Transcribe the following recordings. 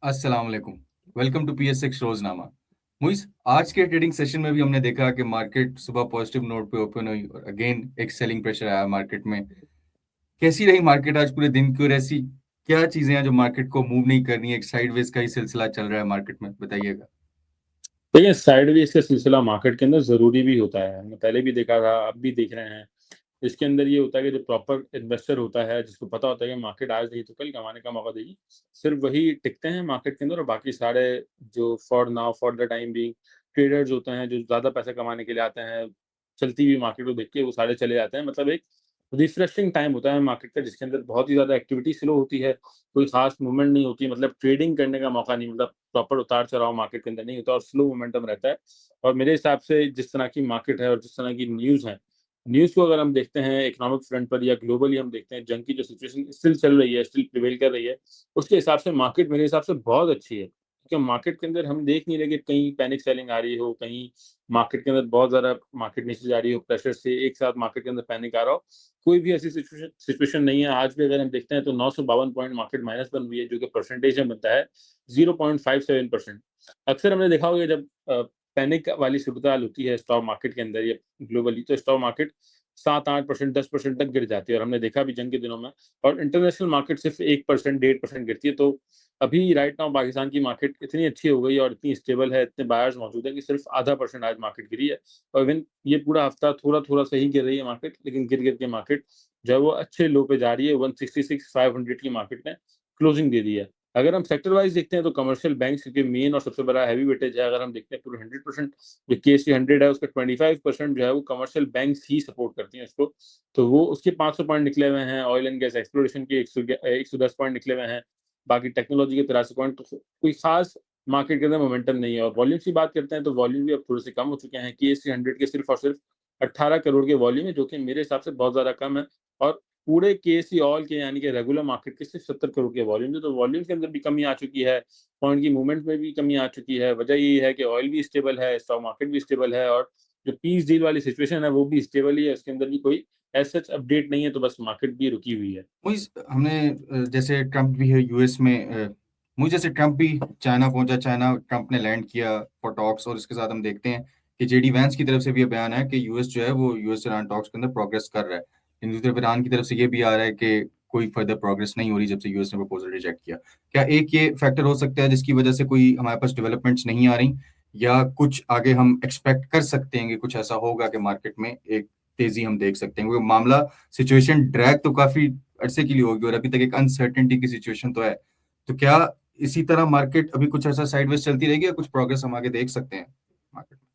अस्सलाम वालेकुम। Welcome to PS6 रोजनामा। मुइस, आज के ट्रेडिंग सेशन में भी हमने देखा कि मार्केट सुबह पॉजिटिव नोट पे ओपन हुई और अगेन एक सेलिंग प्रेशर आया मार्केट में। कैसी रही मार्केट आज पूरे दिन की और ऐसी क्या चीजें हैं जो मार्केट को मूव नहीं कर रही है? एक साइडवेज का ही सिलसिला चल रहा है मार्केट में, बताइएगा। देखिए, साइडवेज का सिलसिला मार्केट के अंदर ज़रूरी भी होता है। हमने पहले भी देखा था, अब भी देख रहे हैं। इसके अंदर ये होता है कि जो प्रॉपर इन्वेस्टर होता है, जिसको पता होता है कि मार्केट आज नहीं तो कल कमाने का मौका देगी, सिर्फ़ वही टिकते हैं मार्केट के अंदर और बाकी सारे जो for now for the time being traders होते हैं, जो ज़्यादा पैसे कमाने के लिए आते हैं, चलती हुई मार्केट को देख के वो सारे चले जाते हैं। मतलब एक रिफ्रेशिंग टाइम होता है मार्केट का, जिसके अंदर बहुत ही ज़्यादा एक्टिविटी स्लो होती है, कोई ख़ास मूवमेंट नहीं होती, मतलब ट्रेडिंग करने का मौका नहीं मिलता, प्रॉपर उतार-चढ़ाव मार्केट के अंदर नहीं होता और स्लो मोमेंटम रहता है। और मेरे हिसाब से जिस तरह की मार्केट है और जिस तरह की न्यूज़ है, न्यूज़ को अगर हम देखते हैं इकोनॉमिक फ्रंट पर या ग्लोबली हम देखते हैं, जंग की जो सिचुएशन स्टिल चल रही है, स्टिल प्रिवेल कर रही है, उसके हिसाब से मार्केट मेरे हिसाब से बहुत अच्छी है। क्योंकि मार्केट के अंदर हम देख नहीं रहे कि कहीं पैनिक सेलिंग आ रही हो, कहीं मार्केट के अंदर बहुत ज़्यादा मार्केट नीचे जा रही हो, प्रेशर से एक साथ मार्केट के अंदर पैनिक आ रहा हो। कोई भी ऐसी सिचुएशन सिचुएशन नहीं है। आज भी अगर हम देखते हैं तो 952 पॉइंट मार्केट माइनस बन हुई है, जो कि परसेंटेज में बनता है 0.57%। अक्सर हमने देखा होगा जब पैनिक वाली सूरत-हाल होती है स्टॉक मार्केट के अंदर या ग्लोबली, तो स्टॉक मार्केट 7-8%, 10% तक गिर जाती है और हमने देखा भी जंग के दिनों में। और इंटरनेशनल मार्केट सिर्फ 1%, 1.5% गिरती है। तो अभी राइट नाउ पाकिस्तान की मार्केट इतनी अच्छी हो गई है और इतनी स्टेबल है, इतने बायर्स मौजूद हैं कि सिर्फ आधा परसेंट आज मार्केट गिरी है। और इवन ये पूरा हफ्ता थोड़ा-थोड़ा सही गिर रही है मार्केट, लेकिन गिर-गिर के मार्केट जो है वो अच्छे लो पे जा रही है। 166,500 की मार्केट ने क्लोजिंग दे दी है। अगर हम सेक्टर वाइज़ देखते हैं तो कमर्शियल बैंक्स, क्योंकि मेन और सबसे बड़ा हेवी वेटेज है, अगर हम देखते हैं पूरे 100%, जो केएससी 100 है उसका 25% जो है वो कमर्शियल बैंक्स ही सपोर्ट करती हैं उसको। तो वो उसके 500 पॉइंट निकले हुए हैं, ऑयल एंड गैस एक्सप्लोरेशन के 110 पॉइंट निकले हुए हैं, बाकी टेक्नोलॉजी के 83 पॉइंट। तो कोई खास मार्केट के अंदर मोमेंटम नहीं है। और वॉल्यूम्स की बात करते हैं तो वॉल्यूम भी अब थोड़े से कम हो चुके हैं। केएससी 100 के सिर्फ और सिर्फ 18 करोड़ के वॉल्यूम है, जो कि मेरे हिसाब से बहुत ज़्यादा कम है। और पूरे केएससी ऑल के यानी कि रेगुलर मार्केट के सिर्फ 70 करोड़ के वॉल्यूम है। तो वॉल्यूम के अंदर भी कमी आ चुकी है, पॉइंट की मूवमेंट में भी कमी आ चुकी है। वजह यही है कि ऑयल भी स्टेबल है, स्टॉक मार्केट भी स्टेबल है और जो पीस डील वाली सिचुएशन है वो भी स्टेबल ही है। उसके अंदर भी कोई एज़ सच अपडेट नहीं है, तो बस मार्केट भी रुकी हुई है। मुइस, हमने जैसे ट्रम्प भी है यूएस में, मुझे जैसे ट्रम्प भी चाइना पहुंचा, चाइना ट्रम्प ने लैंड किया फॉर टॉक्स और इसके साथ हम देखते हैं कि जेडी वैंस की तरफ से भी ये बयान है कि यूएस जो है वो यूएस ईरान टॉक्स के अंदर प्रोग्रेस कर रहा है। लेकिन दूसरी तरफ ईरान की तरफ से ये भी आ रहा है कि कोई फर्दर प्रोग्रेस नहीं हो रही जब से यूएस ने प्रपोजल रिजेक्ट किया। क्या एक ये फैक्टर हो सकता है जिसकी वजह से कोई हमारे पास डेवलपमेंट्स नहीं आ रही, या कुछ आगे हम एक्सपेक्ट कर सकते हैं कि कुछ ऐसा होगा कि मार्केट में एक तेजी हम देख सकते हैं? क्योंकि मामला सिचुएशन ड्रैग तो काफी अरसे के लिए होगी और अभी तक एक अनसर्टेनिटी की सिचुएशन तो है। तो क्या इसी तरह मार्केट अभी कुछ ऐसा साइडवेज चलती रहेगी या कुछ प्रोग्रेस हम आगे देख सकते हैं मार्केट में?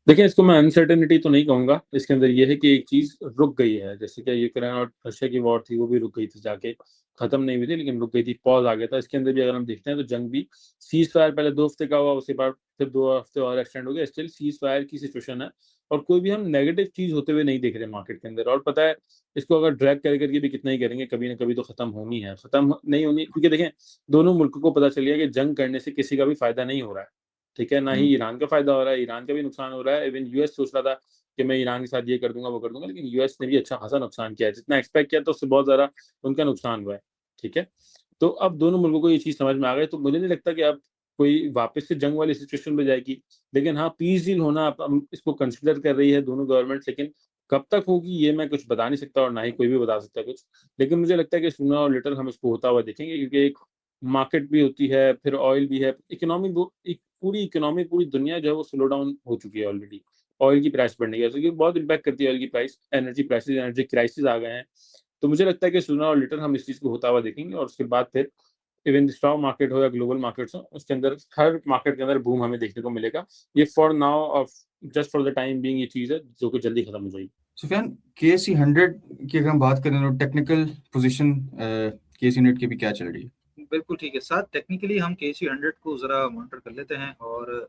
देखिए, इसको मैं अनसर्टेनिटी तो नहीं कहूँगा। इसके अंदर ये है कि एक चीज़ रुक गई है। जैसे कि यूक्रेन और रशिया की वॉर थी, वो भी रुक गई थी जाके, खत्म नहीं हुई थी लेकिन रुक गई थी, पॉज़ आ गया था। इसके अंदर भी अगर हम देखते हैं तो जंग भी सीज़-फायर पहले 2 हफ्ते का हुआ, उसके बाद फिर 2 हफ्ते और एक्सटेंड हो गया। स्टिल सीज़-फायर की सिचुएशन है और कोई भी हम नेगेटिव चीज़ होते हुए नहीं देख रहे मार्केट के अंदर। और पता है, इसको अगर ड्रैग कर करके भी कितना ही करेंगे, कभी न कभी तो खत्म होनी है। खत्म नहीं होनी, क्योंकि देखें, दोनों मुल्कों को पता चल गया कि जंग करने से किसी का भी फ़ायदा नहीं हो रहा है। ठीक है? ना ही हुँ। ईरान का फ़ायदा हो रहा है, ईरान का भी नुकसान हो रहा है। इवन यूएस सोच रहा था कि मैं ईरान के साथ ये कर दूँगा, वो कर दूँगा, लेकिन यूएस ने भी अच्छा खासा नुकसान किया है। जितना एक्सपेक्ट किया था उससे बहुत ज़्यादा उनका नुकसान हुआ है। ठीक है? तो अब दोनों मुल्कों को ये चीज़ समझ में आ गई, तो मुझे नहीं लगता कि अब कोई वापस से जंग वाली सिचुएशन में जाएगी। लेकिन हाँ, पीस डील होना अब हम इसको कंसिडर कर रही है दोनों गवर्नमेंट्स, लेकिन कब तक होगी ये मैं कुछ बता नहीं सकता और ना ही कोई भी बता सकता है कुछ। लेकिन मुझे लगता है कि सूनर और लेटर हम इसको होता हुआ देखेंगे, क्योंकि एक मार्केट भी होती है, फिर ऑयल भी है, इकोनॉमी वो एक पूरी इकोनॉमी, पूरी दुनिया जो है वो स्लो डाउन हो चुकी है ऑलरेडी। ऑयल की प्राइस बढ़ने की वजह से, क्योंकि बहुत इम्पैक्ट करती है ऑयल की price, energy prices, energy crisis आ गए हैं। तो मुझे लगता है कि सूनर और लेटर हम इस चीज़ को होता हुआ देखेंगे और उसके बाद फिर इवन स्टॉक मार्केट हो या ग्लोबल मार्केट्स हो, उसके अंदर हर मार्केट के अंदर बूम हमें देखने को मिलेगा। ये फॉर नाउ और just for the time being ये चीज़ है जो कि जल्दी खत्म हो जाएगी। सुफियान, केएससी 100 की अगर हम बात करें तो टेक्निकल पोजीशन केएससी यूनिट की भी क्या चल रही है? बिल्कुल ठीक है। साथ टेक्निकली हम केसी 100 को ज़रा मॉनिटर कर लेते हैं और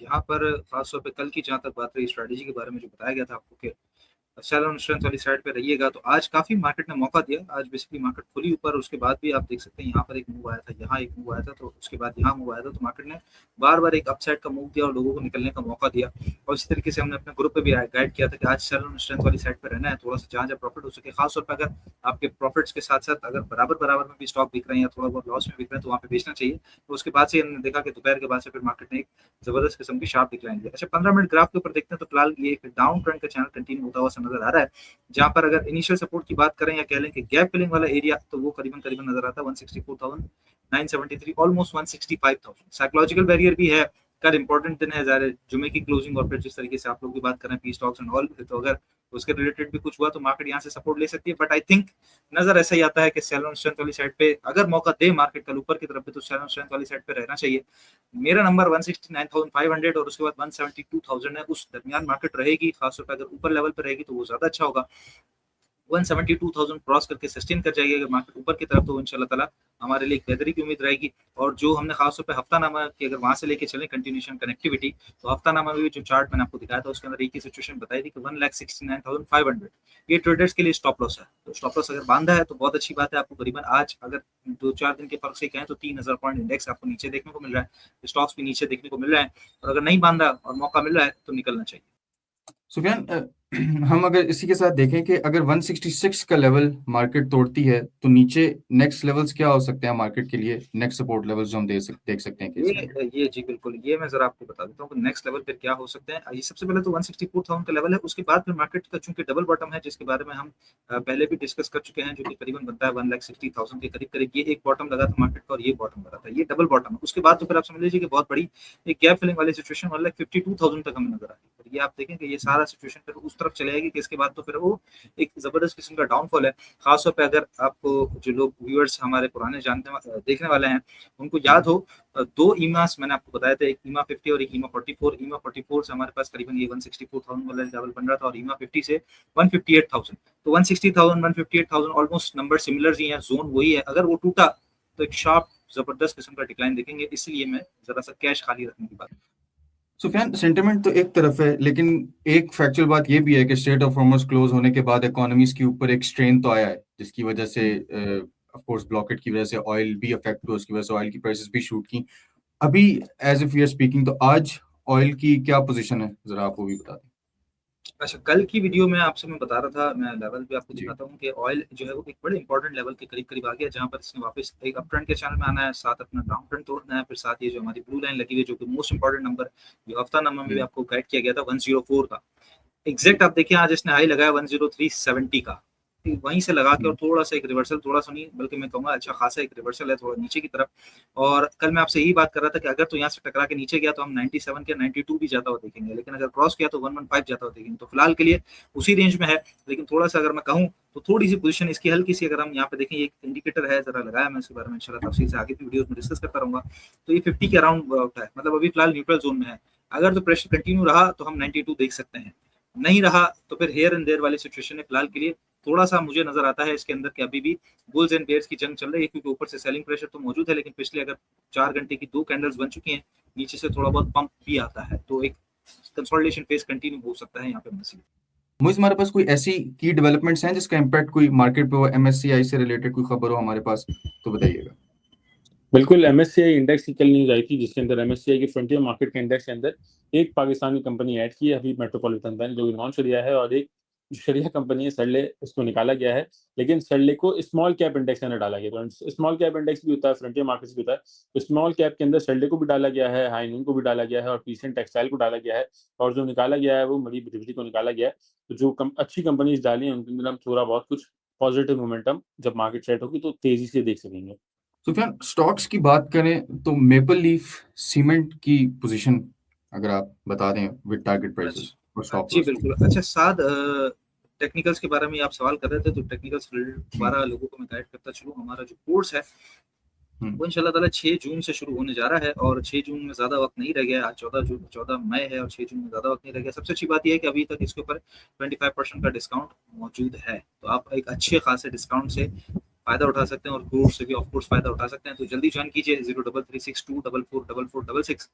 यहाँ पर ख़ास तौर पे कल की जहाँ तक बात रही स्ट्रैटेजी के बारे में जो बताया गया था आपको कि सेल ऑन स्ट्रेंथ वाली साइड पे रहिएगा। तो आज काफी मार्केट ने मौका दिया, आज बेसिकली मार्केट खुली ऊपर, उसके बाद भी आप देख सकते हैं यहाँ पर एक मूव आया था, यहाँ एक मूव आया था, तो उसके बाद यहाँ मूव आया था, तो मार्केट ने बार बार एक अपसाइड का मूव दिया और लोगों को निकलने का मौका दिया। और इसी तरीके से हमने अपने ग्रुप पे भी गाइड किया था कि आज सेल ऑन स्ट्रेंथ वाली साइड पे रहना है, थोड़ा सा जहाँ जहाँ प्रॉफिट हो सके, खासतौर पर अगर आपके प्रॉफिट्स के साथ साथ अगर बराबर में भी स्टॉक बिक रहे हैं या थोड़ा बहुत लॉस में बिक रहे हैं तो वहाँ पे बेचना चाहिए। तो उसके बाद से हमने देखा कि दोपहर के बाद से फिर मार्केट ने एक जबरदस्त किस्म की शार्प डिक्लाइन दिया। अच्छा, 15 मिनट ग्राफ के ऊपर देखते हैं तो फिलहाल ये एक डाउन ट्रेंड का चैनल कंटिन्यू होता हुआ नजर आ रहा है, जहां पर अगर इनिशियल सपोर्ट की बात करें या कह लें कि गैप फिलिंग वाला एरिया, तो वो करीबन नजर आता है 164,973, ऑलमोस्ट 165,000। साइकोलॉजिकल बैरियर भी है, कल इंपॉर्टेंट दिन है, ज़ाहिर जुमे की क्लोजिंग, और फिर जिस तरीके से आप लोग भी बात करें पी स्टॉक्स एंड ऑल, तो अगर उसके रिलेटेड भी कुछ हुआ तो मार्केट यहाँ से सपोर्ट ले सकती है। बट आई थिंक नजर ऐसा ही आता है कि सेल ऑन स्ट्रेंथ वाली साइड पे अगर मौका दे मार्केट कल ऊपर की तरफ पे, तो सेल ऑन स्ट्रेंथ वाली साइड पे रहना चाहिए। मेरा नंबर 169,500 और उसके बाद 172,000 है, उस दरमियान मार्केट रहेगी। खासतौर पर अगर ऊपर लेवल पे रहेगी तो वो ज्यादा अच्छा होगा। 172,000 क्रॉस करके सस्टेन कर जाएगी अगर मार्केट ऊपर की तरफ, तो इंशाल्लाह ताला हमारे लिए एक बेहतरी की उम्मीद रहेगी। और जो हमने खासतौर पे हफ्तानामा की अगर वहां से लेके चले कंटिन्यूएशन कनेक्टिविटी, तो हफ्तानामा में भी जो चार्ट मैंने आपको दिखाया था उसके अंदर एक ही सिचुएशन बताई थी कि 1,69,500 ये ट्रेडर्स के लिए स्टॉप लॉस है। तो स्टॉप लॉस अगर बांधा है तो बहुत अच्छी बात है। आपको करीबन आज अगर 2-4 दिन के फर्क से कहें तो 3,000 पॉइंट इंडेक्स आपको नीचे देखने को मिल रहा है, स्टॉक्स भी नीचे देखने को मिल रहा है, और अगर नहीं बांधा और मौका मिल रहा है तो निकलना चाहिए। सुफियान, हम अगर इसी के साथ देखें कि अगर 166 का लेवल मार्केट तोड़ती है तो नीचे नेक्स्ट लेवल्स क्या हो सकते हैं मार्केट के लिए, नेक्स्ट सपोर्ट लेवल्स जो हम देख सकते हैं कि ये जी बिल्कुल, ये मैं जरा आपको बता देता हूँ कि नेक्स्ट लेवल फिर क्या हो सकते हैं। ये सबसे पहले तो 164,000 का लेवल है, उसके बाद फिर मार्केट का चूंकि डबल बॉटम है, जिसके बारे में हम पहले भी डिस्कस कर चुके हैं, जो कि करीबन बनता है 1,60,000 के करीब करीब। ये एक बॉटम लगा था मार्केट का और ये बॉटम लगा था, ये डबल बॉटम है। उसके बाद तो फिर आप समझ लीजिए कि बहुत बड़ी एक गैप फिलिंग वाली सिचुएशन 1,52,000 तक हमें नजर आ रही है। ये आप देखें कि ये सारा सिचुएशन फिर उस तरफ चले जाएगी कि इसके बाद तो फिर वो एक जबरदस्त किस्म का डाउनफॉल है। खासतौर पर अगर आपको जो लोग व्यूअर्स हमारे पुराने देखने वाले हैं उनको याद हो, दो ईमास मैंने आपको बताया था, एक ईमा 50 और एक ईमा 44। ईमा 44 से हमारे पास करीबन ये 164,000 वाला लेवल बन रहा था, और ईमा 50 से 158,000। तो 160,000 158,000 ऑलमोस्ट नंबर सिमिलर ही है, जोन वही है। अगर वो टूटा तो एक शार्प जबरदस्त किस्म का डिक्लाइन देखेंगे, इसलिए मैं जरा सा कैश खाली रखने की बात। सुफियान, सेंटिमेंट तो एक तरफ है, लेकिन एक फैक्चुअल बात ये भी है कि स्ट्रेट ऑफ हॉर्मुज़ क्लोज होने के बाद इकोनॉमीज के ऊपर एक स्ट्रेन तो आया है, जिसकी वजह से ऑफ कोर्स ब्लॉकेट की वजह से ऑयल भी अफेक्ट हुआ, उसकी वजह से ऑयल की प्राइसेस भी शूट की। अभी as if we are speaking, तो आज ऑयल की क्या पोजीशन है, जरा आप वो भी बता दें। अच्छा, कल की वीडियो में आपसे मैं बता रहा था, मैं लेवल भी आपको दिखाता हूँ कि ऑयल जो है वो एक बड़े इंपॉर्टेंट लेवल के करीब करीब आ गया, जहाँ पर इसने वापस एक अप ट्रेंड के चैनल में आना है, साथ अपना डाउन ट्रेंड तोड़ना है, फिर साथ ये जो हमारी ब्लू लाइन लगी हुई है जो कि मोस्ट इंपॉर्टेंट नंबर जो हफ्तानामा में भी आपको गाइड किया गया था 104 का एग्जैक्ट, आप देखिए आज इसने हाई लगाया 103.70 का, वहीं से लगा के और थोड़ा सा एक रिवर्सल, थोड़ा सा नहीं बल्कि मैं कहूँगा अच्छा खासा एक रिवर्सल है थोड़ा नीचे की तरफ। और कल मैं आपसे यही बात कर रहा था कि अगर तो यहाँ से टकरा के नीचे गया तो हम 97 के 92 भी जाता हुआ देखेंगे, लेकिन अगर क्रॉस किया तो 115 जाता हुआ देखेंगे। तो फिलहाल के लिए उसी रेंज में है, लेकिन थोड़ा सा अगर मैं कहूँ तो थोड़ी सी पोजीशन इसकी हल्की सी, अगर हम यहाँ पे देखें एक इंडिकेटर है जरा लगाया मैं इसके बारे में इंशाल्लाह तफसील से आगे भी वीडियोस में डिस्कस करता रहूंगा। तो ये 50 के अराउंड है, मतलब अभी फिलहाल न्यूट्रल जोन में है। अगर तो प्रेशर कंटिन्यू रहा तो हम 92 देख सकते हैं, नहीं रहा तो फिर हेयर एंड देयर वाली सिचुएशन है। फिलहाल के लिए थोड़ा सा मुझे नजर आता है इसके अंदर कि अभी भी बुल्स एंड बेयर्स की जंग चल रही है, क्योंकि ऊपर से सेलिंग प्रेशर तो मौजूद है, लेकिन पिछले अगर 4 घंटे की 2 कैंडल्स बन चुकी हैं, नीचे से थोड़ा बहुत पंप भी आता है, तो एक कंसोलिडेशन फेज कंटिन्यू हो सकता है यहाँ पे मसीह। मुझे हमारे पास कोई ऐसी की डेवलपमेंट्स हैं जिसका इम्पैक्ट कोई मार्केट पे हो, MSCI से रिलेटेड कोई खबर हो हमारे पास तो बताइएगा। बिल्कुल, MSCI इंडेक्स की कल न्यूज आई थी, जिसके अंदर MSCI के फ्रंटियर मार्केट के इंडेक्स के अंदर एक पाकिस्तानी कंपनी ऐड की है, हबीब मेट्रोपॉलिटन बैंक, जो नॉन शरिया है, और एक शरिया कंपनी है सरले, इसको निकाला गया है। लेकिन सरले को स्मॉल कैप इंडेक्स के अंदर डाला गया, तो स्मॉल कैप इंडेक्स भी होता है, फ्रंटियर मार्केट्स भी होता है, तो स्मॉल कैप के अंदर सरले को भी डाला गया है, हाइनून को भी डाला गया है, और पीसीएन टेक्सटाइल को डाला गया है, और जो निकाला गया है वो मरी ब्रिवरी को निकाला गया है। तो जो अच्छी कंपनीज डाली हैं उनके अंदर हम थोड़ा बहुत कुछ पॉजिटिव मोमेंटम जब मार्केट सेट होगी तो तेजी से देख सकेंगे। सुफियान, स्टॉक्स की बात करें तो मेपल लीफ सीमेंट की पोजीशन अगर आप बता दें विद टारगेट प्राइसेस और स्टॉप जी लॉस। बिल्कुल। अच्छा, साथ टेक्निकल्स के बारे में आप सवाल कर रहे थे, तो टेक्निकल्स दोबारा लोगों को मैं गाइड करता चलूँ। हमारा जो कोर्स है वो इंशाल्लाह ताला 6 जून से शुरू होने जा रहा है, और 6 जून में ज़्यादा वक्त नहीं रह गया। आज 14 मई है और 6 जून में ज़्यादा वक्त नहीं रह गया। सबसे अच्छी बात यह है कि अभी तक इसके ऊपर 25% का डिस्काउंट मौजूद है, तो आप एक अच्छे खासे डिस्काउंट से फायदा उठा सकते हैं, और कोर्स से भी ऑफ कोर्स फायदा उठा सकते हैं। तो जल्दी ज्वाइन कीजिए 0336244466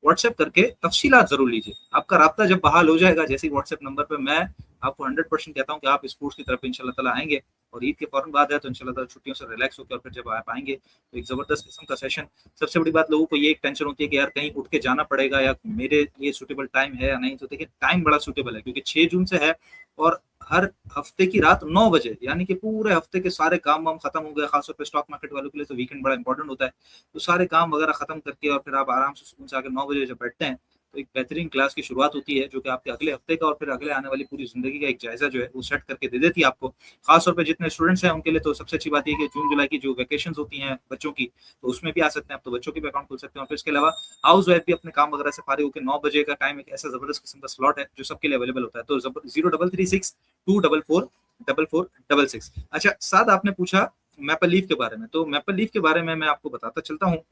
व्हाट्सएप करके तफसीलात जरूर लीजिए। आपका राब्ता जब बहाल हो जाएगा, जैसे व्हाट्सएप नंबर पर मैं आपको 100% कहता हूँ कि आप इस कोर्स की तरफ इंशाल्लाह ताला आएंगे और ईद के फौरन बाद है तो इंशाल्लाह ताला छुट्टियों से रिलैक्स होकर और फिर जब आप आएंगे तो एक जबरदस्त किस्म का सेशन। सबसे बड़ी बात लोगों को ये एक टेंशन होती है कि यार कहीं उठ के जाना पड़ेगा या मेरे लिए सूटेबल टाइम है या नहीं, तो देखिए टाइम बड़ा सूटेबल है क्योंकि 6 जून से है और हर हफ्ते की रात 9 बजे, यानी कि पूरे हफ्ते के सारे काम वाम खत्म हो गए। खासतौर पे स्टॉक मार्केट वालों के लिए तो वीकेंड बड़ा इंपॉर्टेंट होता है, तो सारे काम वगैरह खत्म करके और फिर आप आराम से सुकून से आकर 9 बजे जब बैठते हैं तो एक बेहतरीन क्लास की शुरुआत होती है जो कि आपके अगले हफ्ते का और फिर अगले आने वाली पूरी जिंदगी का एक जायजा जो है वो सेट करके दे देती है आपको। खासतौर पे जितने स्टूडेंट्स हैं उनके लिए तो सबसे अच्छी बात ये है कि जून जुलाई की जो वैकेशन होती हैं बच्चों की, तो उसमें भी आ सकते हैं आप, तो बच्चों की भी अकाउंट खोल सकते हैं। और फिर इसके अलावा हाउस वाइफ भी अपने काम वगैरह से फारिग होकर 9 बजे का टाइम एक ऐसा जबरदस्त किस्म का स्लॉट है जो सबके लिए अवेलेबल होता है। तो 0336244466। अच्छा साद, आपने पूछा मैपल लीफ के बारे में, तो मैपल लीफ के बारे में मैं आपको बताता चलता हूँ।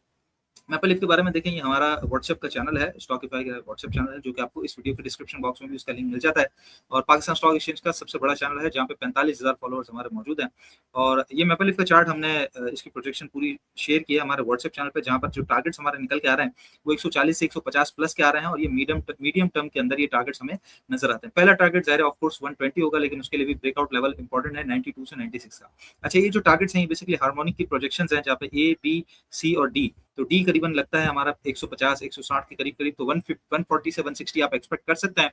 मैपल लीफ के बारे में देखें, ये हमारा व्हाट्सएप का चैनल है, स्टॉकिफाई का व्हाट्सएप चैनल है जो कि आपको इस वीडियो के डिस्क्रिप्शन बॉक्स में भी उसका लिंक मिल जाता है। और पाकिस्तान स्टॉक एक्सचेंज का सबसे बड़ा चैनल है जहाँ पे 45,000 फॉलोअर्स हमारे मौजूद हैं। और ये मैपल लीफ का चार्ट हमने इसकी प्रोजेक्शन पूरी शेयर की है हमारे व्हाट्सएप चैनल पर, जहाँ पर जो टारगेट्स हमारे निकल के आ रहे हैं वो 140 से 150 प्लस के आ रहे हैं और ये मीडियम टर्म के अंदर ये टारगेट्स हमें नजर आते हैं। पहला टारगेट जाहिर है ऑफकोर्स 120 होगा, लेकिन उसके लिए भी ब्रेकआउट लेवल इंपॉर्टेंट है 92 से 96 का। अच्छा, ये जो टारगेट्स हैं ये बेसिकली हार्मोनिक की प्रोजेक्शंस हैं जहाँ पे ए, बी, सी और डी। तो डी करीबन लगता है हमारा 150 160 के करीब करीब, तो 140 से 160 आप एक्सपेक्ट कर सकते हैं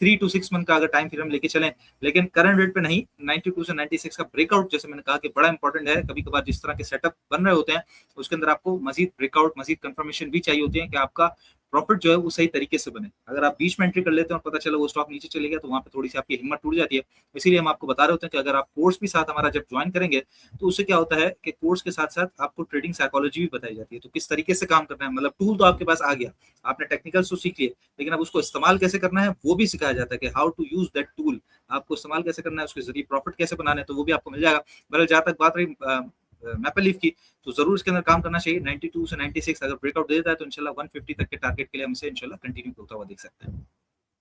3 to 6 मंथ का अगर टाइम फ्रेम लेके चलें। लेकिन करंट रेट पे नहीं, 92 से 96 का ब्रेकआउट जैसे मैंने कहा कि बड़ा इंपॉर्टेंट है। कभी कभार जिस तरह के सेटअप बन रहे होते हैं उसके अंदर आपको मजीद ब्रेकआउट, मजीद कंफर्मेशन भी चाहिए होती है कि आपका प्रॉफिट जो है वो सही तरीके से बने। अगर आप बीच में एंट्री कर लेते हैं और पता चला वो स्टॉक नीचे चले गया तो वहां पे थोड़ी सी आपकी हिम्मत टूट जाती है। इसीलिए हम आपको बता रहे होते हैं कि अगर आप कोर्स भी साथ हमारा जब ज्वाइन करेंगे तो उससे क्या होता है कि कोर्स के साथ साथ आपको ट्रेडिंग साइकोलॉजी भी बताई जाती है, तो किस तरीके से काम करना है। मतलब टूल तो आपके पास आ गया, आपने टेक्निकल्स तो सीख लिए, लेकिन अब उसको इस्तेमाल कैसे करना है वो भी सिखाया जाता है कि how to use that tool, आपको इस्तेमाल कैसे करना है, उसके जरिए प्रॉफिट कैसे बनाना है, तो वो भी आपको मिल जाएगा। बहरहाल जहां तक बात रही मैपल लीफ की, तो जरूर इसके अंदर काम करना चाहिए। 92 से 96 अगर ब्रेकआउट दे देता है तो इंशाल्लाह 150 तक के टारगेट के लिए हम इसे इंशाल्लाह कंटिन्यू होता हुआ देख सकते हैं।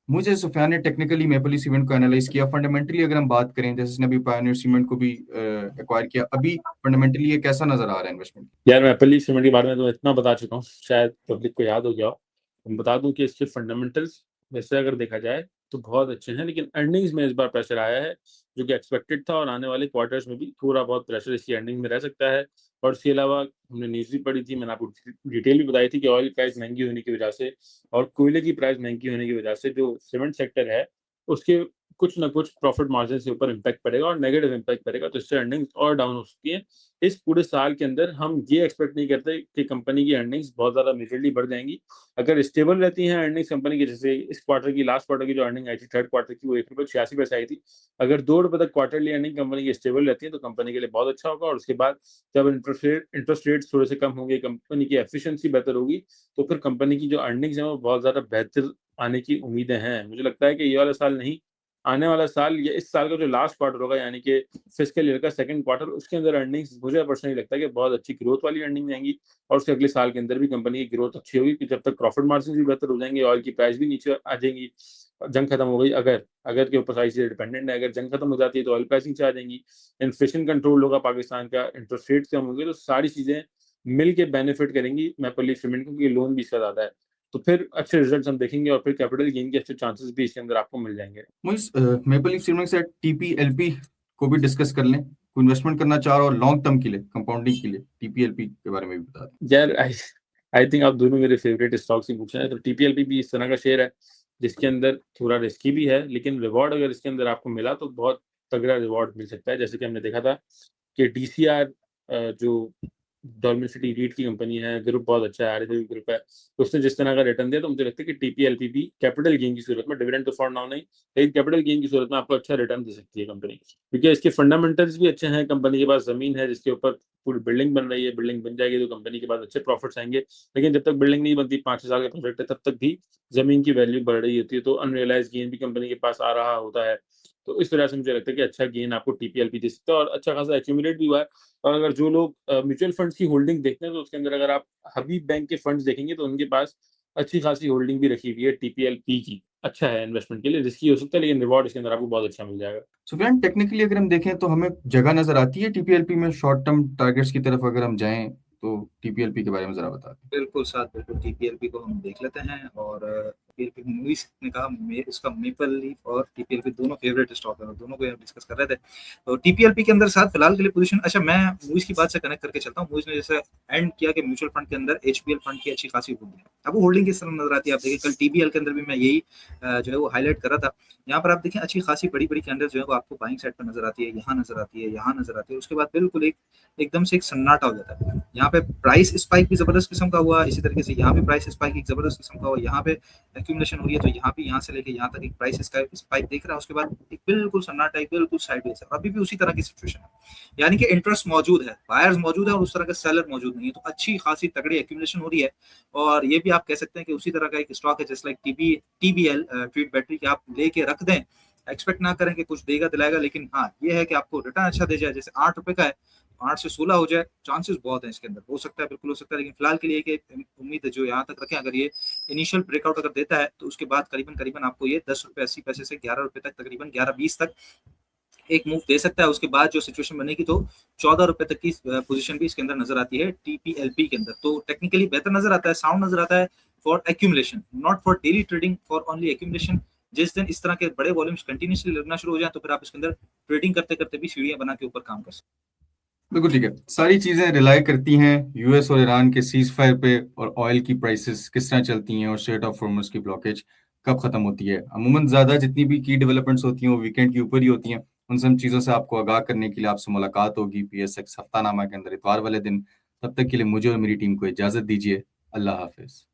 मुझे सुफियान ने टेक्निकली मैपल लीफ सीमेंट को एनालाइज किया। फंडामेंटली अगर हम बात करें, जैसे इसने अभी पायोनियर सीमेंट को भी एक्वायर किया, अभी फंडामेंटली ये कैसा नजर आ रहा है इन्वेस्टमेंट? यार मैपल लीफ सीमेंट के बारे में तो इतना बता चुका हूँ, शायद पब्लिक को याद हो गया हो। मैं बता दूं कि इसके फंडामेंटल्स वैसे अगर देखा जाए तो बहुत अच्छे हैं, लेकिन अर्निंग्स में इस बार प्रेशर आया है जो कि एक्सपेक्टेड था, और आने वाले क्वार्टर्स में भी थोड़ा बहुत प्रेशर इसकी अर्निंग में रह सकता है। और इसके अलावा हमने न्यूज़ भी पढ़ी थी, मैंने आपको डिटेल भी बताई थी कि ऑयल प्राइस महंगी होने की वजह से और कोयले की प्राइस महंगी होने की वजह से जो सीमेंट सेक्टर है उसके कुछ ना कुछ प्रॉफिट मार्जिन से ऊपर इम्पैक्ट पड़ेगा और नेगेटिव इम्पैक्ट पड़ेगा, तो इससे अर्निंग्स और डाउन हो सकती है। इस पूरे साल के अंदर हम ये एक्सपेक्ट नहीं करते कि कंपनी की अर्निंग्स बहुत ज़्यादा मेजरली बढ़ जाएंगी। अगर स्टेबल रहती हैं अर्निंग्स कंपनी की, जैसे इस क्वार्टर की, लास्ट क्वार्टर की जो अर्निंग आई थी थर्ड क्वार्टर की, वो ₹1.86 आई थी। अगर ₹2 तक क्वार्टरली अर्निंग कंपनी की स्टेबल रहती है तो कंपनी के लिए बहुत अच्छा होगा। और उसके बाद जब इंटरेस्ट रेट्स थोड़े से कम होंगे, कंपनी की एफिशिएंसी बेहतर होगी, तो फिर कंपनी की जो अर्निंग्स हैं वो बहुत ज़्यादा बेहतर आने की उम्मीदें हैं। मुझे लगता है कि ये वाला साल नहीं, आने वाला साल या इस साल का जो लास्ट क्वार्टर होगा, यानी कि फिस्कल ईयर का सेकंड क्वार्टर, उसके अंदर अर्निंग्स मुझे पर्सनली लगता है कि बहुत अच्छी ग्रोथ वाली अर्निंग आएंगी। और उसके अगले साल के अंदर भी कंपनी की ग्रोथ अच्छी होगी कि जब तक प्रॉफिट मार्जिन भी बेहतर हो जाएंगे, ऑयल की प्राइस भी नीचे आ जाएंगी। जंग खत्म हो गई, अगर के ऊपर सारी चीजें डिपेंडेंट है, अगर जंग खत्म हो जाती है तो ऑयल प्राइस नीचे आ जाएंगी, इन्फ्लेशन कंट्रोल होगा पाकिस्तान का, इंटरेस्ट रेट कम होंगे, तो सारी चीजें मिल के बेनिफिट करेंगी मैपल लीफ सीमेंट को, क्योंकि लोन भी इसका ज्यादा है। तो फिर अच्छे रिजल्ट्स हम देखेंगे और फिर कैपिटल गेन के अच्छे चांसेस भी इसके अंदर आपको मिल जाएंगे। मैपल लीफ सीमेंट से टीपीएलपी को भी डिस्कस कर लें। कोई इन्वेस्टमेंट करना चाह रहा हो लॉन्ग टर्म के लिए, कंपाउंडिंग के लिए, टीपीएलपी के बारे में भी बता दें। यार आई थिंक आप दोनों मेरे फेवरेट स्टॉक्स ही पूछ रहे हैं। तो टीपीएलपी भी इस तरह का शेयर है जिसके अंदर थोड़ा रिस्की भी है, लेकिन रिवॉर्ड अगर इसके अंदर आपको मिला तो बहुत तगड़ा रिवॉर्ड मिल सकता है। जैसे कि हमने देखा था कि डीसीआर जो डॉल्मेसिटी रीट की कंपनी है, ग्रुप बहुत अच्छा है, आरएचएल ग्रुप है, तो उसने जिस तरह का रिटर्न दिया तो मुझे लगता है कि टीपीएलपी भी कैपिटल गेन की सूरत में, डिविडेंड तो फॉर नाउ नहीं, लेकिन कैपिटल गेन की सूरत में आपको अच्छा रिटर्न दे सकती है कंपनी, क्योंकि इसके फंडामेंटल्स भी अच्छे हैं। कंपनी के पास जमीन है जिसके ऊपर पूरी बिल्डिंग बन रही है, बिल्डिंग बन जाएगी तो कंपनी के पास अच्छे प्रॉफिट्स आएंगे। लेकिन जब तक बिल्डिंग नहीं बनती, 5-6 साल का प्रोजेक्ट है, तब तक भी जमीन की वैल्यू बढ़ रही होती है, तो अनरियलाइज गेन भी कंपनी के पास आ रहा होता है। तो इस वजह से मुझे लगता है कि अच्छा गेन आपको टीपीएलपी दे सकता है और अच्छा खासा एक्यूमुलेट भी हुआ है। और अगर जो लोग म्यूचुअल फंड्स की होल्डिंग देखते हैं तो उसके अंदर अगर आप हबीब बैंक के फंड्स देखेंगे तो उनके पास अच्छी खासी होल्डिंग भी रखी हुई है टीपीएलपी की। अच्छा है इन्वेस्टमेंट के लिए, रिस्की हो सकता है लेकिन रिवॉर्ड इसके अंदर आपको बहुत अच्छा मिल जाएगा। सुफियान, टेक्निकली अगर हम देखें तो हमें जगह नजर आती है टीपीएलपी में शॉर्ट टर्म टारगेट्स की तरफ अगर हम जाएं तो टीपीएलपी के बारे में जरा बता दें। बिल्कुल साथ, बिल्कुल टीपीएलपी को हम देख लेते हैं और टीपीएलपी मूवीज ने कहा उसका मेपल लीफ और टीपीएलपी दोनों फेवरेट स्टॉक है और दोनों को डिस्कस कर रहे थे। तो टीपीएलपी के अंदर साथ फिलहाल के लिए पोजीशन, अच्छा मैं मूवीज की बात से कनेक्ट करके चलता हूँ। मूवीज ने जैसे एंड किया कि म्यूचुअल फंड के अंदर एचपीएल फंड की अच्छी खासी होल्डिंग है। अब वो होल्डिंग किस तरह नजर आती है आप देखिए, कल टीबीएल के अंदर भी मैं यही जो है वो हाईलाइट कर रहा था। यहाँ पर आप देखें अच्छी खासी बड़ी बड़ी कैंडल जो है वो आपको बाइंग साइड पर नजर आती है, यहाँ नजर आती है, यहाँ नजर आती है, उसके बाद बिल्कुल एकदम से एक सन्नाटा हो जाता है। यहाँ पे प्राइस स्पाइक भी जबरदस्त किस्म का हुआ, इसी तरीके से यहाँ पे प्राइस स्पाइक एक जबरदस्त किस्म का हुआ, यहाँ पे एक्यूमुलेशन हो रही है तो यहाँ पे यहाँ से लेके यहाँ तक एक प्राइस स्पाइक देख रहा है, उसके बाद एक बिल्कुल सन्नाटा, एक बिल्कुल साइडवेज है। अभी भी उसी तरह की सिचुएशन है, यानी कि इंटरेस्ट मौजूद है, बायर्स मौजूद है और उस तरह का सेलर मौजूद नहीं है, तो अच्छी खासी तगड़ी एक्यूमुलेशन हो रही है। और ये भी आप कह सकते हैं कि उसी तरह का एक स्टॉक है जैसे लाइक टीबीएल ट्वीट बैटरी के आप लेके रख दें, एक्सपेक्ट ना करें कि कुछ देगा दिलाएगा, लेकिन हाँ ये है कि आपको रिटर्न अच्छा दे जाए। जैसे 8 रुपए का है, 8 से 16 हो जाए, चांसेस बहुत हैं इसके अंदर, हो सकता है, बिल्कुल हो सकता है, लेकिन फिलहाल के लिए कि उम्मीद है जो यहाँ तक रखें, अगर ये इनिशियल ब्रेकआउट अगर देता है तो उसके बाद करीबन आपको ये 10 रुपए 80 पैसे से 11 रुपए तक, तकरीबन 11-20 तक एक मूव दे सकता है। उसके बाद जो सिचुएशन बनेगी तो 14 रुपए तक की पोजीशन भी इसके अंदर नजर आती है टीपीएलपी के अंदर। तो टेक्निकली बेहतर नजर आता है, साउंड नजर आता है for accumulation, not for daily trading, for only accumulation. जिस दिन इस तरह के बड़े वॉल्यूम्स कंटिन्यूसली लगना शुरू हो जाए तो फिर आप इसके अंदर ट्रेडिंग करते करते भी सीढ़ियां बना के ऊपर काम कर सकते हैं। बिल्कुल ठीक है। सारी चीजें रिलाई करती हैं यूएस और ईरान के सीज फायर पे, और ऑयल की प्राइसेस किस तरह चलती हैं, और स्ट्रेट ऑफ हॉर्मुज़ की ब्लॉकेज कब खत्म होती है। अमूमन ज्यादा जितनी भी की डेवलपमेंट्स होती हैं वो वीकेंड के ऊपर ही होती हैं। उन सब चीजों से आपको आगाह करने के लिए आपसे मुलाकात होगी PSX हफ्तानामा के अंदर इतवार वाले दिन। तब तक के लिए मुझे और मेरी टीम को इजाजत दीजिए। अल्लाह हाफिज।